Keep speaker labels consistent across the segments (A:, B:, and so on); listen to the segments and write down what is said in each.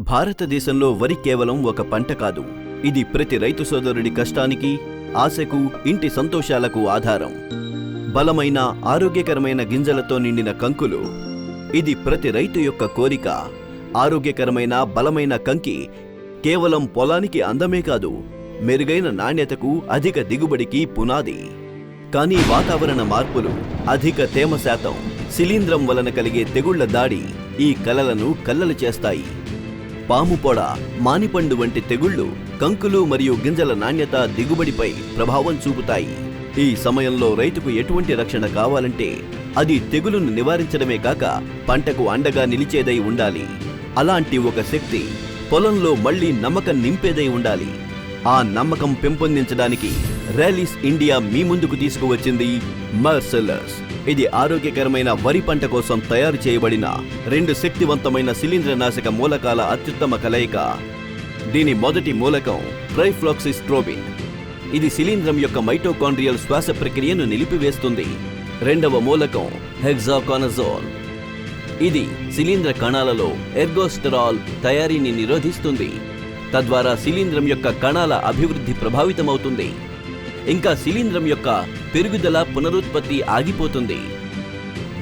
A: భారతదేశంలో వరి కేవలం ఒక పంట కాదు. ఇది ప్రతి రైతు సోదరుడి కష్టానికి, ఆశకు, ఇంటి సంతోషాలకు ఆధారం. బలమైన, ఆరోగ్యకరమైన గింజలతో నిండిన కంకులు. ఇది ప్రతి రైతు యొక్క కోరిక. ఆరోగ్యకరమైన, బలమైన కంకి కేవలం పొలానికి అందమే కాదు, మెరుగైన నాణ్యతకు, అధిక దిగుబడికి పునాది. కానీ వాతావరణ మార్పులు, అధిక తేమ శాతం, శిలీంధ్రం వలన కలిగే తెగుళ్ల దాడి ఈ కలలను కల్లలు చేస్తాయి. పాము పొడ, మానిపండు వంటి తెగుళ్లు కంకులు మరియు గింజల నాణ్యత, దిగుబడిపై ప్రభావం చూపుతాయి. ఈ సమయంలో రైతుకు ఎటువంటి రక్షణ కావాలంటే అది తెగులును నివారించడమే కాక పంటకు అండగా నిలిచేదై ఉండాలి. అలాంటి ఒక శక్తి పొలంలో మళ్లీ నమ్మకం నింపేదై ఉండాలి. ఆ నమ్మకం పెంపొందించడానికి ర్యాలీస్ ఇండియా మీ ముందుకు తీసుకువచ్చింది మార్సెల్లస్. ఇది ఆరోగ్యకరమైన వరి పంట కోసం తయారు చేయబడిన 2 శక్తివంతమైన శిలీంద్రనాశక మూలకాల అత్యుత్తమ కలయిక. దీని మొదటి మూలకం ట్రైఫ్లాక్సిస్ట్రోబిన్. ఇది శిలీంద్రం యొక్క మైటోకాండ్రియల్ శ్వాస ప్రక్రియను నిలిపివేస్తుంది. రెండవ మూలకం హెక్సాకోనజోల్. ఇది శిలీంద్ర కణాలలో ఎర్గోస్టెరాల్ తయారీని నిరోధిస్తుంది. తద్వారా శిలీంద్రం యొక్క కణాల అభివృద్ధి ప్రభావితమవుతుంది. ఇంకా శిలీంద్రం యొక్క పెరుగుదల, పునరుత్పత్తి ఆగిపోతుంది.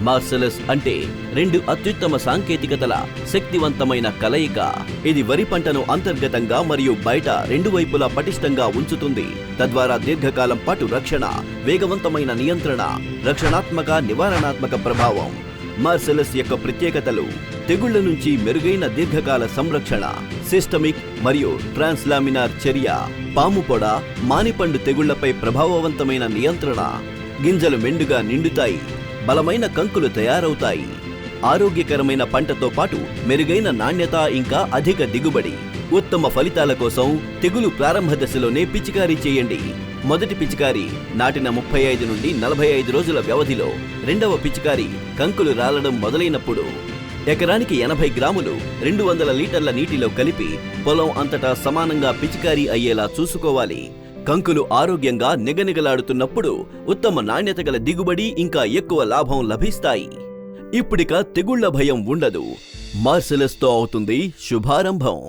A: మార్సెల్లస్ అంటే 2 అత్యుత్తమ సాంకేతికతల శక్తివంతమైన కలయిక. ఇది వరి పంటను అంతర్గతంగా మరియు బయట 2 వైపులా పటిష్టంగా ఉంచుతుంది. తద్వారా దీర్ఘకాలం పాటు రక్షణ, వేగవంతమైన నియంత్రణ, రక్షణాత్మక, నివారణాత్మక ప్రభావం. మార్సెల్లస్ యొక్క ప్రత్యేకతలు: తెగుళ్ల నుంచి మెరుగైన దీర్ఘకాల సంరక్షణ, సిస్టమిక్ మరియు ట్రాన్స్లామినార్ చర్య, పాము పొడ, మానిపండు తెగుళ్లపై ప్రభావవంతమైన నియంత్రణ, గింజలు మెండుగా నిండుతాయి, బలమైన కంకులు తయారవుతాయి, ఆరోగ్యకరమైన పంటతో పాటు మెరుగైన నాణ్యత, ఇంకా అధిక దిగుబడి. ఉత్తమ ఫలితాల కోసం తెగులు ప్రారంభ దశలోనే పిచికారీ చేయండి. మొదటి పిచికారీ నాటిన 35 నుండి 45 రోజుల వ్యవధిలో, రెండవ పిచికారీ కంకులు రాలడం మొదలైనప్పుడు. ఎకరానికి 80 గ్రాములు 200 లీటర్ల నీటిలో కలిపి పొలం అంతటా సమానంగా పిచికారీ అయ్యేలా చూసుకోవాలి. కంకులు ఆరోగ్యంగా నిగనిగలాడుతున్నప్పుడు ఉత్తమ నాణ్యత గల దిగుబడి, ఇంకా ఎక్కువ లాభం లభిస్తాయి. ఇప్పుడిక తెగుళ్ల భయం ఉండదు. మార్సెల్లస్తో అవుతుంది శుభారంభం.